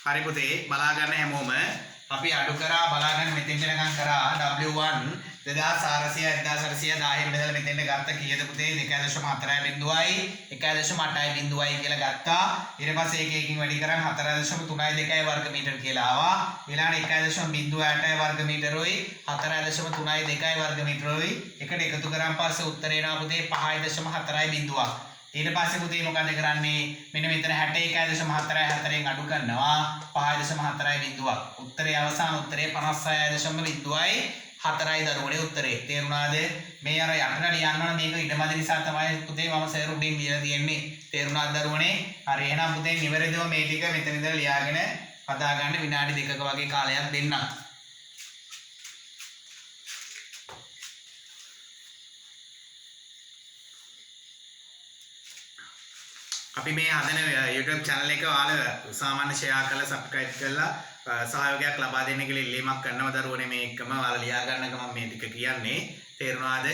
හරි පුතේ බලා ගන්න හැමෝම අපි අඩු කරා බලා ගන්න මෙතෙන්ට නිකන් කරා W1 2400 1810 බෙදලා මෙතෙන්ට ගත්ත කීයද පුතේ 2.4යි බිඳුවයි 1.8යි බිඳුවයි කියලා ගත්තා. ඊට පස්සේ ඒක එකකින් වැඩි කරන් 4.32යි වර්ග මීටර කියලා ආවා. ඊළඟට 1.08යි වර්ග මීටරුයි 4.32යි වර්ග මීටරුයි එකට එකතු කරාන් පස්සේ උත්තරේ එනවා පුතේ 5.4යි බිඳුවක්. ඊට පස්සේ පුතේ මොකද කරන්නේ මෙන්න මෙතන 61.4න් අඩු කරනවා 5.4යි බිඳුවක්. උත්තරේ අවසාන උත්තරේ 56.4යි දරුවනේ උත්තරේ. තේරුණාද? මේ අර යටට ලියන්න ඕන මේක ඉඩමදි නිසා තමයි පුතේ මම සර් උඩින් ලියලා තියෙන්නේ. තේරුණාද දරුවනේ? හරි එහෙනම් පුතේ නිවැරදිව මේ ටික මෙතන ඉඳලා ලියාගෙන හදා ගන්න විනාඩි 2ක වගේ කාලයක් දෙන්නම්. අපි මේ හදන YouTube channel එක ඔයාලා සාමාන්‍ය share කරලා subscribe කරලා සහයෝගයක් ලබා දෙන්න කියලා ඉල්ලීමක් කරනවා දරුවනේ මේ එකම ඔයාලා ලියා ගන්නක මම මේ ටික කියන්නේ තේරුණාද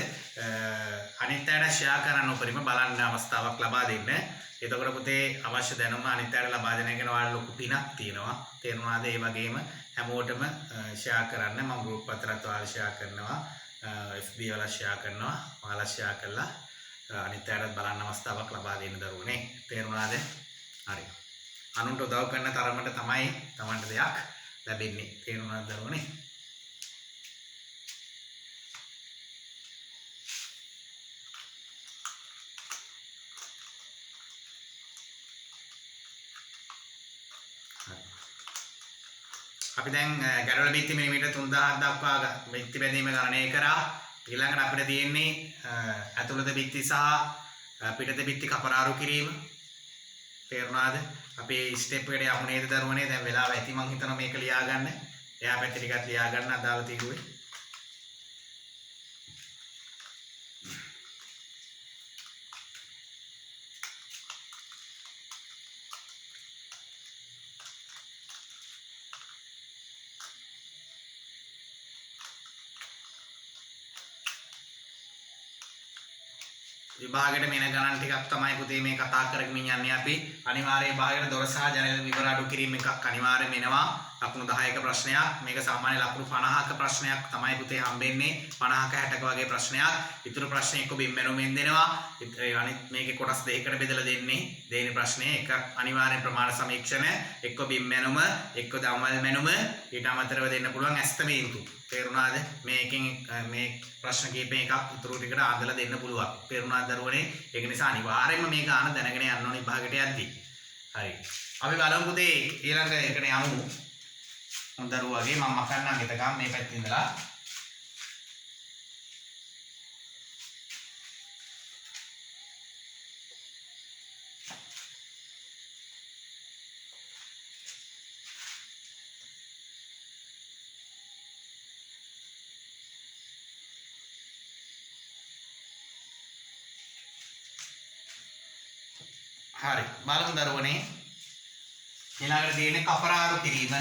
අනිත් අයට share කරන්න උපරිම බලන්න අවස්ථාවක් ලබා දෙන්න. එතකොට පුතේ අවශ්‍ය දැනුම අනිත් අයට ලබා දෙන එක ඔයාලා ලොකු පිනක් තියෙනවා. තේරුණාද? ඒ වගේම හැමෝටම share කරන්න මම group අතරත් ඔයාලා share කරනවා FB වල share කරනවා ඔයාලා share කරලා අනිත් අයටත් බලන්න අවස්ථාවක් ලබා දෙන්න දරුවනේ. තේරුණාද? හරි. අනුන්ට උදව් කරන තරමට තමයි Tamanට දෙයක් ලැබෙන්නේ. තේරුණාද දරුවනේ? අපි දැන් ගැටවල බිත්ති මිලිමීටර් 3000ක් දක්වා බිත්ති බැඳීම ගණනය කරා. ඊළඟට අපිට තියෙන්නේ ඇතුළත බිත්ති සහ පිටත බිත්ති කපරාරු කිරීම. තේරුණාද? අපි ස්ටෙප් එකට යමු නේද දරුවනේ? දැන් වෙලාව ඇති මං හිතනවා මේක ලියා ගන්න. එයා පැත්තේ ටිකක් ලියා ගන්න අදාළ තීරුවේ. විභාගයට මෙන ගණන් ටිකක් තමයි පුතේ මේ කතා කරගෙන යන්නේ අපි. අනිවාර්යයෙන් විභාගයට දොර සහ ජනේල විවර අඩු කිරීම එකක් අනිවාර්යෙන් වෙනවා. ලකුණු 10ක ප්‍රශ්නයක්. මේක සාමාන්‍ය ලකුණු 50ක ප්‍රශ්නයක් තමයි පුතේ හම්බෙන්නේ. 50ක 60ක වගේ ප්‍රශ්නයක්. ඊතුරු ප්‍රශ්න එක්ක බිම්මැනුමෙන් දෙනවා. අනිත් මේකේ කොටස් දෙකකට බෙදලා දෙන්නේ. දෙවෙනි ප්‍රශ්නේ එක අනිවාර්යෙන් ප්‍රමාණ සමීක්ෂණ, එක්ක බිම්මැනුම, එක්ක දමල් මැනුම, ඊට අමතරව දෙන්න පුළුවන් ඇස්තමේන්තු. තේරුණාද? මේකෙන් මේ ප්‍රශ්න කීපෙන් එකක් ඉතුරු ටිකට අඳලා දෙන්න පුළුවන්. තේරුණාද දරුවනේ? ඒක නිසා අනිවාර්යයෙන්ම මේ ගාන දැනගෙන යන්න ඕනේ විභාගයට යද්දී. හරි. අපි බලමු පුතේ ඊළඟ එකට යමු. දරුවාගේ මම මකන්නම් එතකම් මේ පැත්තේ ඉඳලා. හරි බලමු දරුවනේ ඊළඟට තියෙන්නේ කපරාරු කිරීම.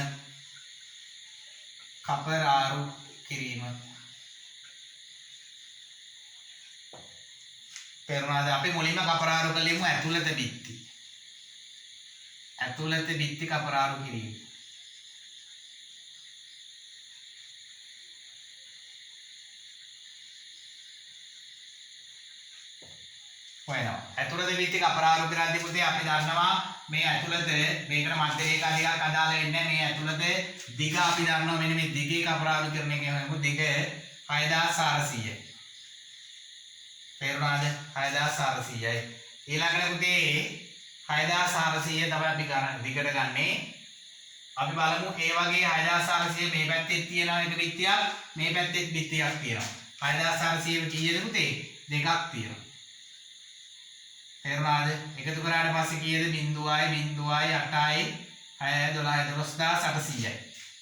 කපරාරු කිරීම. තේරුණාද? අපි මුලින්ම කපරාරු කළෙමු ඇතුළත බිත්ති. ඇතුළත බිත්ති කපරාරු කිරීම. හොයනවා. ඇතුළත බිත්ති කපරාරු කරද්දී පුතේ අපි දන්නවා මේ ඇතුළත මේකට මධ්‍ය රේඛා දෙකක් අදාළ වෙන්නේ. මේ ඇතුළත දිග අපි දන්නවා මෙන්න මේ දිගේ කපරාරු කරන එකේ හොයමු. දිග 6400යි. තේරුණාද? 6400යි. ඊළඟට පුතේ 6400 තමයි අපි ගන්න දිගට ගන්නෙ. අපි බලමු ඒ වගේ 6400 මේ පැත්තේ තියෙනවා එක බිත්තියක්, මේ පැත්තේ බිත්තියක් තියෙනවා. 6400 කීයද පුතේ? දෙකක් තියෙනවා. තේරුණාද? එකතු කරාට පස්සේ කීයද? 0.8යි 6 12 12800යි.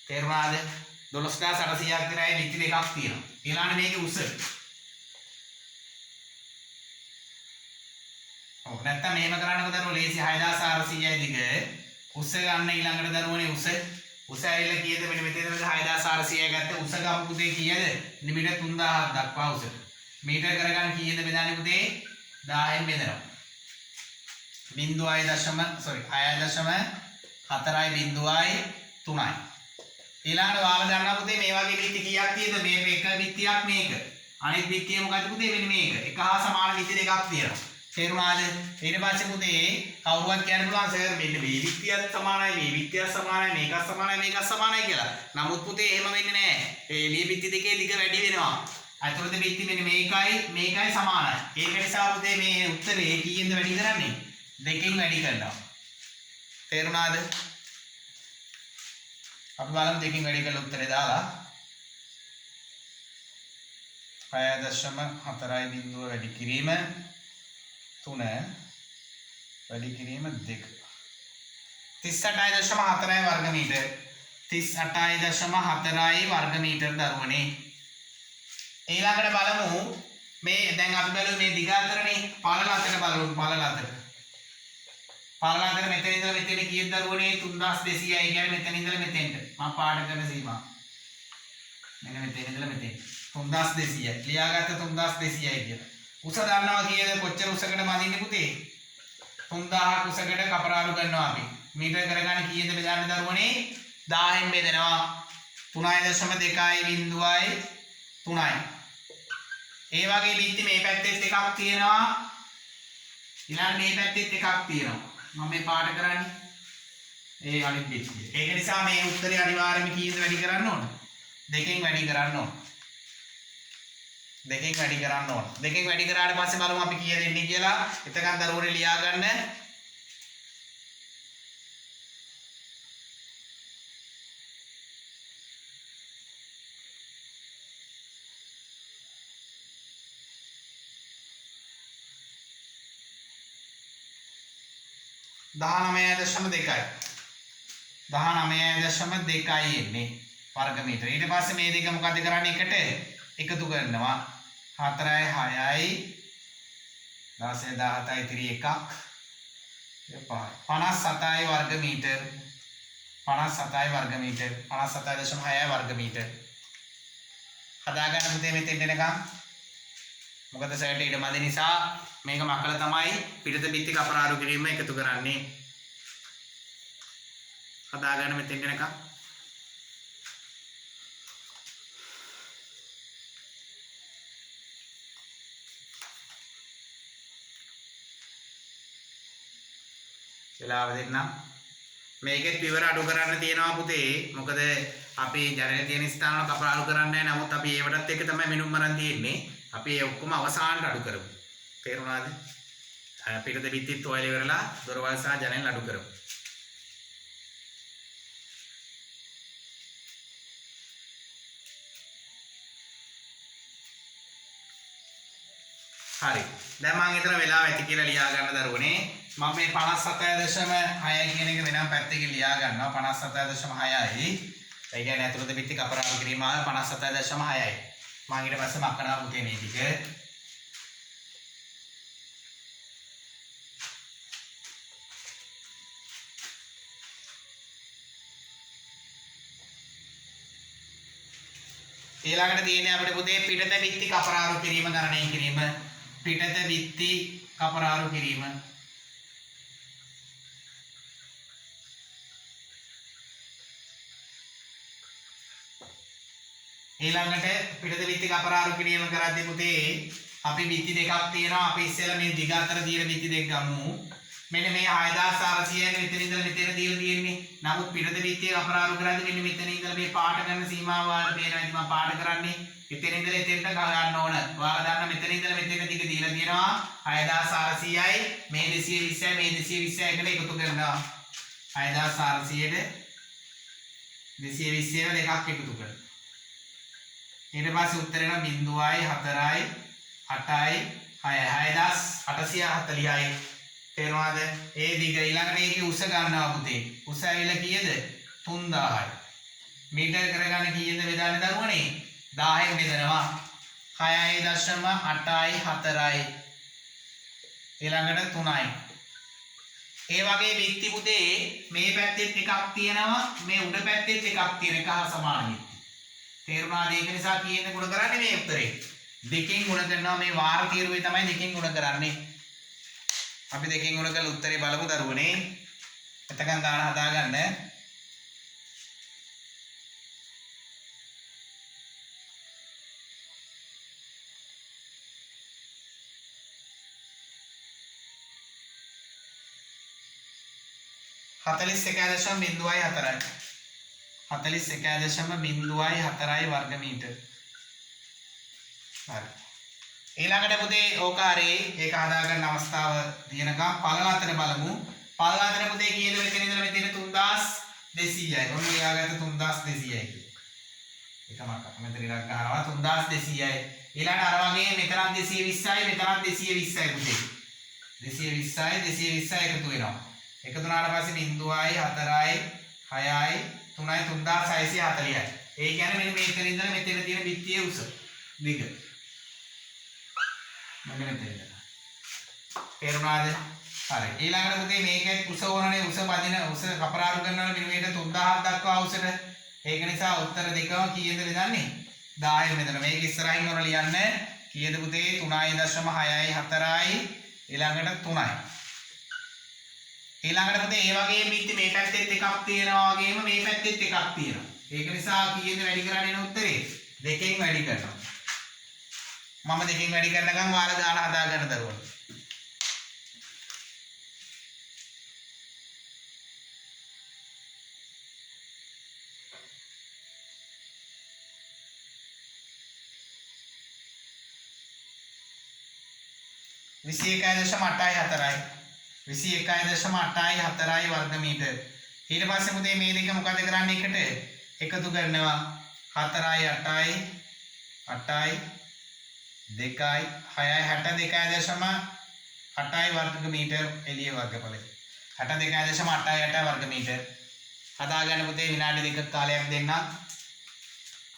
තේරුණාද? 12800ක් විතරයි බිත්ති දෙකක් තියෙනවා. ඊළඟට මේකේ උස. ඔව් නැත්තම් මෙහෙම කරන්නකෝ දරුවෝ ලේසි 6400යි දිග. උස ගන්න ඊළඟට දරුවනේ උස. උස ඇවිල්ලා කීයද? මෙන්න මෙතන 6400යි ගත්ත උස ගමු පුතේ කීයද? මීටර් 3000ක් දක්වා උස. මීටර් කරගන්න කීයද බෙදන්නේ පුතේ? 10න් බෙදනවා. 0.6 6.4 4.3යි. ඊළඟට ඔයාලා දන්නා පුතේ මේ වගේ බිත්ති කීයක් තියෙද? මේක එක බිත්තියක් මේක. අනිත් බිත්තිය මොකද පුතේ? මෙන්න මේක. එක හා සමාන බිත්ති දෙකක් තියෙනවා. තේරුණාද? ඊට පස්සේ පුතේ කවුරුවත් කියන්න පුළුවන් සර් මෙන්න මේ බිත්තියත් සමානයි, මේ බිත්තියත් සමානයි, මේකත් සමානයි, මේකත් සමානයි කියලා. නමුත් පුතේ එහෙම වෙන්නේ නැහැ. ඒ ලී බිත්ති දෙකේ දිග වැඩි වෙනවා. අතුරුද බිත්ති මෙන්න මේකයි සමානයි. ඒක නිසා පුතේ මේ උත්තරේ කීයෙන්ද වැඩි කරන්නේ? දෙකෙන් වැඩි කරනවා. තේරුණාද? අපි බලමු දෙකෙන් වැඩි කරලා උත්තරේ දාලා 6.4 බිඳුව වැඩි කිරීම 3 වැඩි කිරීම 2 38.4 වර්ග මීටර 38.4 වර්ග මීටර දරුවනේ. ඊළඟට බලමු මේ දැන් අපි බලමු මේ දිග අතරනේ පළල අතර බලමු පළල අතර මෙතන ඉඳලා මෙතන කීයද දරුවනේ 3200යි කියන්නේ මෙතන ඉඳලා මෙතෙන්ට මම පාඩ කරන සීමා මෙන්න මෙතන ඉඳලා මෙතෙන් 3200යි ලියාගත්ත 3200යි කියලා. උස දන්නවා කීයද කොච්චර උසකට මදින්නේ පුතේ 3000ක් උසකට කපරාරු කරනවා අපි මීටර කරගන්න කීයද බෙදන්න දරුවනේ 1000න් බෙදනවා 3.2යි බිඳුවයි 3යි. ඒ වගේ බිත්ති මේ පැත්තෙත් එකක් තියෙනවා ඊළඟ මේ පැත්තෙත් එකක් තියෙනවා. මම මේ පාඩ කරන්නේ ඒ අනිත් බිත්තිය. ඒක නිසා මේ උත්තරේ අනිවාර්යයෙන්ම කීයද වැඩි කරන්න ඕන? දෙකෙන් වැඩි කරන්න ඕන. දෙකෙන් වැඩි කරාට පස්සේ බලමු අපි කීයද එන්නේ කියලා. එතකන් දරුවනේ ලියා ගන්න. දහනමය දශම දෙකයි 19.2යි එන්නේ වර්ග මීටර. ඊට පස්සේ මේ දෙක මොකද කරන්නේ? එකට එකතු කරනවා 4යි 6යි 16 17යි 3 එකක් 57යි වර්ග මීටර 57යි වර්ග මීටර 57.6යි වර්ග මීටර හදාගන්න පුතේ මෙතෙන් එනකම්. මොකද සයිඩ් එකට මැද නිසා මේක මකල තමයි පිටත බිත්ති කපරාරු කිරීම එකතු කරන්නේ. හදාගන්න මෙතෙන් එනකම්. වෙලාව දෙන්න. මේකෙත් විවර අඩු කරන්න තියෙනවා පුතේ. මොකද අපි ජනේල තියෙන ස්ථාන වල කපරාරු කරන්නේ නැහැ. නමුත් අපි ඒවටත් එක තමයි මිනුම් මරන් තියෙන්නේ. අපි ඒ ඔක්කොම අවසානට අඩු කරමු. තේරුණාද? පිටත බිත්තිත් ඔයල ඉවරලා දොරවල් සහ ජනෙල් අඩු කරමු. හරි. දැන් මම හිතන වෙලාව ඇති කියලා ලියා ගන්න දරුවනේ. මම මේ 57.6 කියන එක වෙනම පැත්තකින් ලියා ගන්නවා. 57.6යි. ඒ කියන්නේ අතුරුද බිත්ති කපරාරු කිරීම 57.6යි. මම ඊට පස්සේ මක්කනවා පුතේ මේ ටික. ඊළඟට තියෙන්නේ අපිට පුතේ පිටත බිත්ති කපරාරු කිරීම ගණනය කිරීම. පිටත බිත්ති කපරාරු කිරීම. ඊළඟට පිටත බිත්ති කපරාරු කිරීම කරද්දී පුතේ අපි බිත්ති දෙකක් තියෙනවා. අපි ඉස්සෙල්ලා මේ දිග අතර තියෙන බිත්ති දෙක ගමු. මෙන්න මේ 6400 මෙතන ඉඳලා මෙතන දීලා තියෙන්නේ. නමුත් පිටත බිත්තිය කපරාරු කරද්දී මෙන්න මෙතන ඉඳලා මේ පාට කරන සීමාව වලට පේනවා. ඉතින් මම පාට කරන්නේ එතන ඉඳලා එතෙන්ට ගන්න ඕන. ඔයාලා දන්න මෙතන ඉඳලා මෙතන දිග දීලා තියෙනවා 6400යි මේ 220යි මේ 220යි එකට එකතු කරනවා. 6400ට 220 දෙකක් එකතු කරනවා. ඊට පස්සේ උත්තරේ නම් 0.4යි 8යි 6යි 6840යි. තේරුණාද? ඒ දිග ඊළඟට ඒකේ උස ගන්නවා පුතේ. උස ඇවිල්ලා කීයද? 3000යි. මීටර කරගන්න කීයද බෙදන්නේ දරුවනේ? 1000න් බෙදනවා. 6.8යි 4යි. ඊළඟට 3යි. ඒ වගේ බිත්ති පුතේ මේ පැත්තෙත් එකක් තියෙනවා මේ උඩ පැත්තෙත් එකක් තියෙන එක හා සමාන බිත්ති. තේරුණාද? ඒක නිසා කීයෙන් ගුණ කරන්නේ මේ උත්තරේ? දෙකෙන් ගුණ කරනවා. මේ වාර තීරුවේ තමයි දෙකෙන් ගුණ කරන්නේ. අපි දෙකෙන් ගුණ කරලා උත්තරේ බලමු දරුවනේ. එතකන් ගාන හදාගන්න. හතලිස් එකයි දශම බිංදුවයි හතරයි. 41.04යි වර්ග මීටර්. හරි. ඊළඟට පුතේ ඕක හරි ඒක හදාගන්න අවස්ථාව තියෙනකම් පළල අතර බලමු. පළල අතර පුතේ කීයද මෙතන ඉඳලා මෙතන 3200යි. ඔන්න එයාගත්ත 3200යි කියලා. එකම මෙතන ඉලක්ක ගන්නවා 3200යි. ඊළඟට අර වගේ මෙතනත් 220යි මෙතනත් 220යි පුතේ. 220යි එකතු වෙනවා. එකතු වුණාට පස්සේ බිංදුවයි 4යි 6යි 3යි 3640යි. ඒ කියන්නේ මෙන්න මේකෙන් ඉඳලා මෙතන තියෙන බිත්තියේ උස දිග. මෙන්න මෙතන ඉඳලා. තේරුණාද? හරි. ඊළඟට පුතේ මේකේ උස ඕනනේ උස පදින උස කපරාරු කරනවා මිලිමීටර් 3000ක් දක්වා උසට. ඒක නිසා උත්තර දෙකම කීයද බෙදන්නේ? 10යි මෙතන. මේක ඉස්සරහින් ඔර ලියන්න. කීයද පුතේ? 3.6යි 4යි ඊළඟට 3යි. ඊළඟට පුතේ ඒ වගේම මිත්ති මේ පැත්තෙත් එකක් තියෙනවා වගේම මේ පැත්තෙත් එකක් තියෙනවා. ඒක නිසා කීයද වැඩි කරන්නේ නේ උත්තරේ? දෙකෙන් වැඩි කරනවා. මම දෙකෙන් වැඩි කරනකම් ඔයාලා ගාන හදා ගන්න දරුවෝ. විසි එකයි දශම 8යි 4යි 21.8යි වර්ග මීටර්. ඊට පස්සේ පුතේ මේ දෙක මොකද කරන්නේ එකට එකතු කරනවා 4යි 8යි 8යි 2යි 6යි 62.8යි වර්ග මීටර් එළිය වර්ගඵලය. 62.8යි වර්ග මීටර්. හදාගන්න පුතේ විනාඩි 2ක කාලයක් දෙන්න.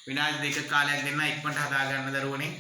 විනාඩි 2ක කාලයක් දෙන්න ඉක්මනට හදාගන්න දරුවනේ.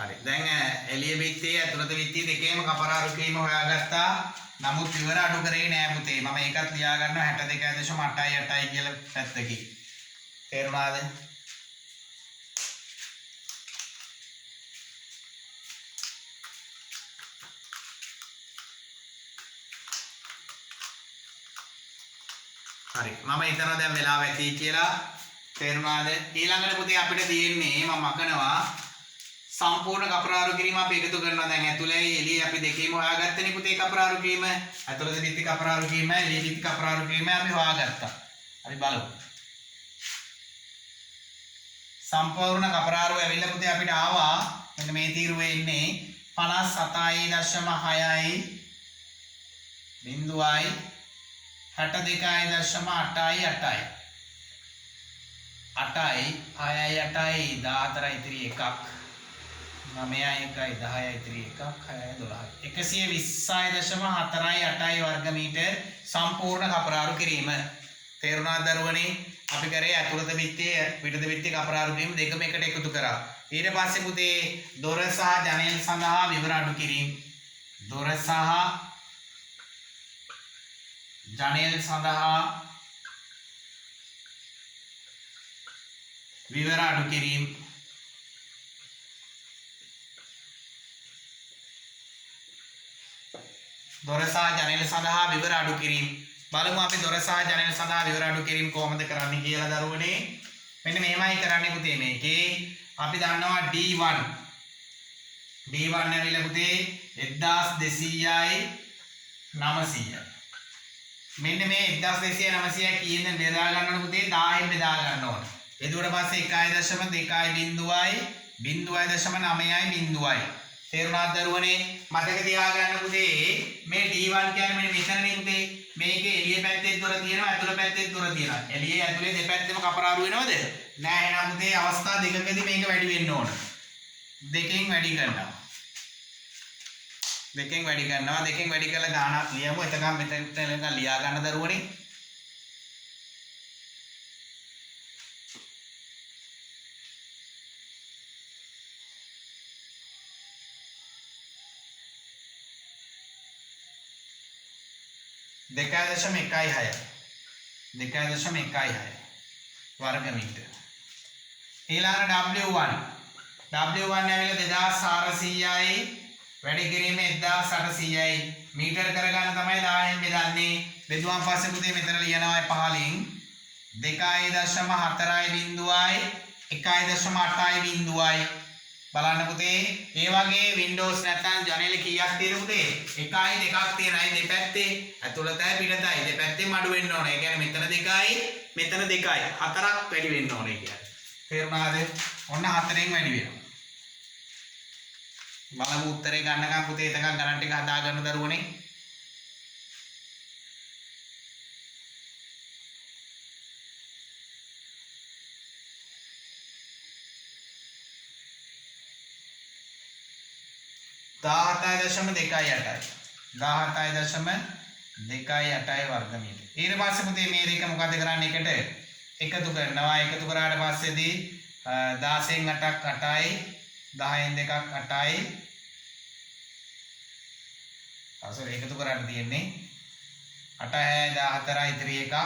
හරි. දැන් එළිය බිත්තියේ ඇතුළත බිත්තිය දෙකේම කපරාරු කිරීම හොයාගත්තා. නමුත් විවර අඩු කරේ නෑ පුතේ. මම ඒකත් ලියා ගන්නවා 62.8යි කියලා පැත්තකින්. තේරුණාද? හරි. මම හිතනවා දැන් වෙලාව ඇති කියලා. තේරුණාද? ඊළඟට පුතේ අපිට තියෙන්නේ මම මකනවා සම්පූර්ණ කපරාරු කිරීම අපි එකතු කරනවා. දැන් ඇතුලේ එළිය අපි දෙකේම හොයාගත්තනේ පුතේ කපරාරු කිරීම. ඇතුළත බිත්ති කපරාරු කිරීම, එළිය බිත්ති කපරාරු කිරීම අපි හොයාගත්තා. අපි බලමු. සම්පූර්ණ කපරාරු ඇවිල්ලා පුතේ අපිට ආවා. මෙන්න මේ තීරුවේ ඉන්නේ 57.6යි බිංදුවයි 62.8යි 8යි 6යි 14යි ඉතිරි එකක් 9යි 1යි 10යි ඉතිරි එකක් 6යි 12යි 120.4යි වර්ග මීටර් සම්පූර්ණ කපරාරු කිරීම. තේරුණාද දරුවනේ? අපි කරේ ඇතුළත බිත්තියේ පිටත බිත්තියේ කපරාරු කිරීම දෙකම එකට එකතු කරා. ඊට පස්සේ පුතේ දොර සහ ජනෙල් සඳහා විවර අඩු කිරීම. දොර සහ ජනෙල් සඳහා විවර අඩු කිරීම. දොර සහ ජනෙල් සඳහා විවර අඩු කිරීම. බලමු අපි දොර සහ ජනෙල් සඳහා විවර අඩු කිරීම කොහොමද කරන්නේ කියලා දරුවනේ. මෙන්න මෙහෙමයි කරන්නේ පුතේ මේකේ. අපි දන්නවා D1. D1 ඇවිල්ලා පුතේ 1200යි 900යි. මෙන්න මේ 1200යි 900යි කීයෙන් බෙදා ගන්න ඕන පුතේ? 10න් බෙදා ගන්න ඕන. එදුවට පස්සේ 1.2යි බිංදුවයි 0.9යි බිංදුවයි. තේරුණාද දරුවනේ? මතක තියාගන්න පුතේ මේ D1 කියන්නේ මෙන්න මෙතනනේ පුතේ. මේකේ එළිය පැත්තේ දුර තියෙනවා ඇතුළ පැත්තේ දුර තියෙනවා. එළියේ ඇතුලේ දෙපැත්තෙම කපරාරු වෙනවද? නෑ. එහෙනම් පුතේ අවස්ථා දෙකකදී මේක වැඩි වෙන්න ඕන. දෙකෙන් වැඩි කරනවා. දෙකෙන් වැඩි කරලා ගානක් ලියමු. එතකම් මෙතන ලියා ගන්න දරුවනේ. දෙකයි දශම 1.6 වර්ග මීටර. ඊළඟ W1 ඇවිල්ලා 2400යි වැඩි කිරීමේ 1800යි මීටර කරගන්න තමයි 1000න් බෙදන්නේ. බෙදුවාන් පස්සේ පුතේ මෙතන ලියනවා 15න් 2.4යි බිඳුවයි 1.8යි බිඳුවයි. බලන්න පුතේ මේ වගේ Windows නැත්නම් ජනෙල කීයක් තියෙද පුතේ? 1යි 2ක් තියෙනයි දෙපැත්තේ ඇතුළතයි පිටතයි දෙපැත්තෙම අඩු වෙන්න ඕනේ. ඒ කියන්නේ මෙතන 2යි මෙතන 2යි 4ක් වැඩි වෙන්න ඕනේ කියන්නේ. තේරුණාද? ඔන්න 4න් වැඩි වෙනවා. බලමු උත්තරේ ගන්නකම් පුතේ එතකන් ගණන් ටික හදා ගන්න දරුවනේ. දාහතයි දශම 2.8යි වර්ග මීටර. ඊට පස්සේ පුතේ මේ දෙක මොකද කරන්නේ? එකට එකතු කරනවා. එකතු කරාට පස්සේදී 16න් 8ක් 8යි 10න් 2ක් 8යි. අසල එකතු කරන්න තියෙන්නේ 8යි 14යි ඉතිරි එකක්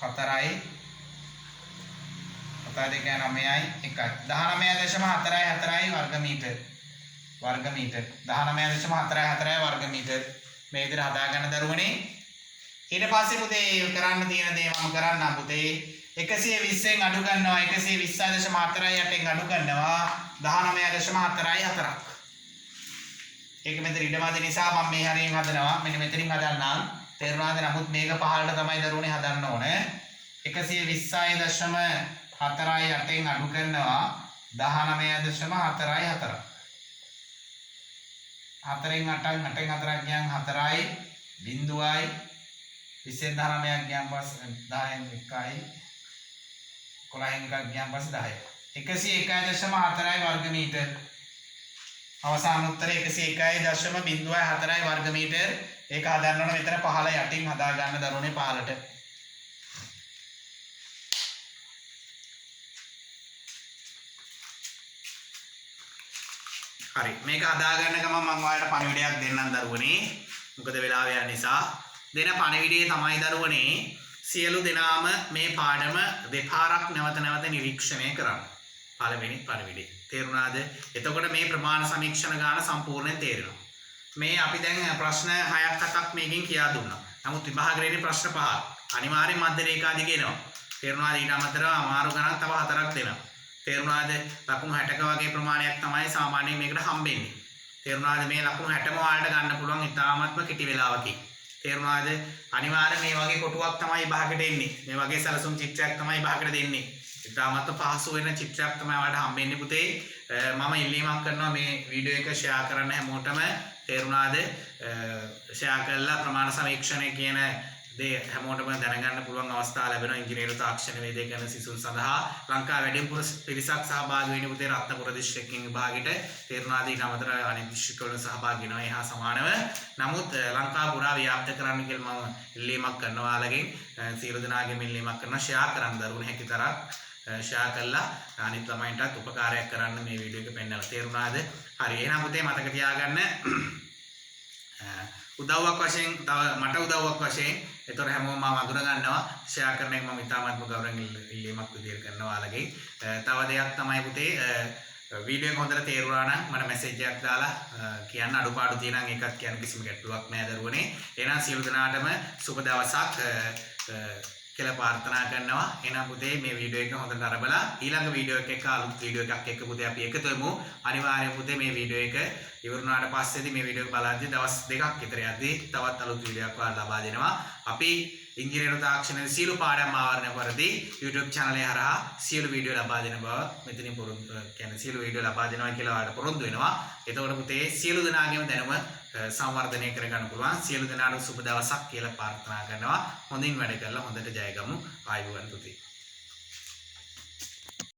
4යි 7 2 9යි 1යි 19.4යි වර්ග මීටර. 19.4යි වර්ග මීටර. මේ විදිහට හදා ගන්න දරුවනේ. ඊට පස්සේ පුතේ කරන්න තියෙන දේ මම කරන්නම් පුතේ 120න් අඩු කරනවා 120.48න් අඩු කරනවා 19.4යි 4ක්. ඒක මෙතන ඉඩමද නිසා මම මේ හරියෙන් හදනවා. මෙන්න මෙතනින් හදන්නම්. තේරුණාද? නමුත් මේක පහළට තමයි දරුවනේ හදන්න ඕනේ. 120.48න් අඩු කරනවා 19.4යි 4ක්. 4න් 8න් 8න් 4ක් ගියන් 4යි බිඳුවයි 20න් 19ක් ගියන් පස්සේ 10න් 1යි 11න් 1ක් ගියන් පස්සේ 10යි 101.4යි වර්ග මීටර. අවසාන උත්තරය 101.04යි වර්ග මීටර. ඒක හදන්න ඕන මෙතන පහළ යටින් හදා ගන්න දරුවනේ පහළට. හරි මේක හදා ගන්න ගමන් මම ඔයාලට පණිවිඩයක් දෙන්නම් දරුවනේ. මොකද වෙලාව යන නිසා දෙන පණිවිඩය තමයි දරුවනේ සියලු දෙනාම මේ පාඩම දෙපාරක් නැවත නිරීක්ෂණය කරන්න. පළවෙනි පණිවිඩය. තේරුණාද? එතකොට මේ ප්‍රමාණ සමීක්ෂණ ගාන සම්පූර්ණයෙන් තේරෙනවා. මේ අපි දැන් ප්‍රශ්න 6ක් 7ක් මේකෙන් කියා දුන්නා. නමුත් විභාගයේ ප්‍රශ්න 5ක් අනිවාර්යෙන් මධ්‍ය රේඛා දිගේ එනවා. තේරුණාද? ඊට අමතරව අමාරු ගණන් තව 4ක් දෙනවා. තේරුණාද? ලකුණු 60ක වගේ ප්‍රමාණයක් තමයි සාමාන්‍යයෙන් මේකට හම්බෙන්නේ. තේරුණාද? මේ ලකුණු 60ම ඔයාලට ගන්න පුළුවන් ඉතාමත්ම කෙටි වෙලාවකින්. තේරුණාද? අනිවාර්යෙන් මේ වගේ කොටුවක් තමයි විභාගෙට එන්නේ. මේ වගේ සැලසුම් චිත්‍රයක් තමයි විභාගෙට දෙන්නේ. ඉතාමත්ම පහසු වෙන චිත්‍රයක් තමයි ඔයාලට හම්බෙන්නේ පුතේ. මම ඉල්ලීමක් කරනවා මේ වීඩියෝ එක ෂෙයා කරන්න හැමෝටම. තේරුණාද? ෂෙයා කරලා ප්‍රමාණ සමීක්ෂණය කියන දේ හැමෝටම දැනගන්න පුළුවන් අවස්ථාව ලැබෙනවා. ඉංජිනේරු තාක්ෂණ වේදේ කරන සිසුන් සඳහා ලංකාවේ වැඩිපුර පිරිසක් සහභාගී වෙන්නේ පුතේ රත්නපුර දිස්ත්‍රික්කයෙන් විභාගෙට. තේරුණාද? ඊට අමතරව අනෙක් දිස්ත්‍රික්කවල සහභාගී වෙනවා එහා සමානව. නමුත් ලංකාව පුරා ව්‍යාප්ත කරන්න කියලා මම ඉල්ලීමක් කරනවා ඔයාලගෙන්. සියලු දෙනාගෙන් ඉල්ලීමක් කරනවා ෂෙයා කරන්න දරුවනේ හැකි තරම්. ෂෙයා කළා අනිත් ළමයින්ටත් උපකාරයක් කරන්න මේ වීඩියෝ එක පෙන්නලා. තේරුණාද? හරි එහෙනම් පුතේ මතක තියාගන්න උදව්වක් වශයෙන් තව මට උදව්වක් වශයෙන් ඒතර හැමෝම මම අඳුර ගන්නවා ෂෙයා කරන එක මම ඉතාමත්ම ගෞරවයෙන් ඉල්ලීමක් විදියට කරනවා ඔයාලගෙන්. තව දෙයක් තමයි පුතේ වීඩියෝ එක හොඳට තේරුණා නම් මට මැසේජ් එකක් දාලා කියන්න අඩුපාඩු තියෙනවා නම් ඒකත් කියන්න කිසිම ගැටලුවක් නැහැ දරුවනේ. එහෙනම් සියලු දෙනාටම සුබ දවසක් කියලා ප්‍රාර්ථනා කරනවා. එහෙනම් පුතේ මේ වීඩියෝ එක හොඳට අරබලා ඊළඟ වීඩියෝ එකක අලුත් වීඩියෝ එකක් එක්ක පුතේ අපි එකතු වෙමු. අනිවාර්යයෙන් පුතේ මේ වීඩියෝ එක ඉවරුනාට පස්සේදී මේ වීඩියෝ එක බලද්දී දවස් දෙකක් විතර යද්දී තවත් අලුත් වීඩියෝ එකක් ඔයාලට ලබා දෙනවා. අපි ඉංජිනේරු තාක්ෂණයේ සියලු පාඩම් ආවරණය කරදී YouTube channel එක හරහා සියලු වීඩියෝ ලබා දෙන බව මෙතනින් කියන්නේ සියලු වීඩියෝ ලබා දෙනවා කියලා ඔයාලට පොරොන්දු වෙනවා. එතකොට පුතේ සියලු දෙනාගේම දැනුම සංවර්ධනය කරගන්න පුළුවන්. සියලු දෙනාට සුබ දවසක් කියලා ප්‍රාර්ථනා කරනවා. හොඳින් වැඩ කරලා හොඳට ජය ගමු. ආයුබෝවන් තුති.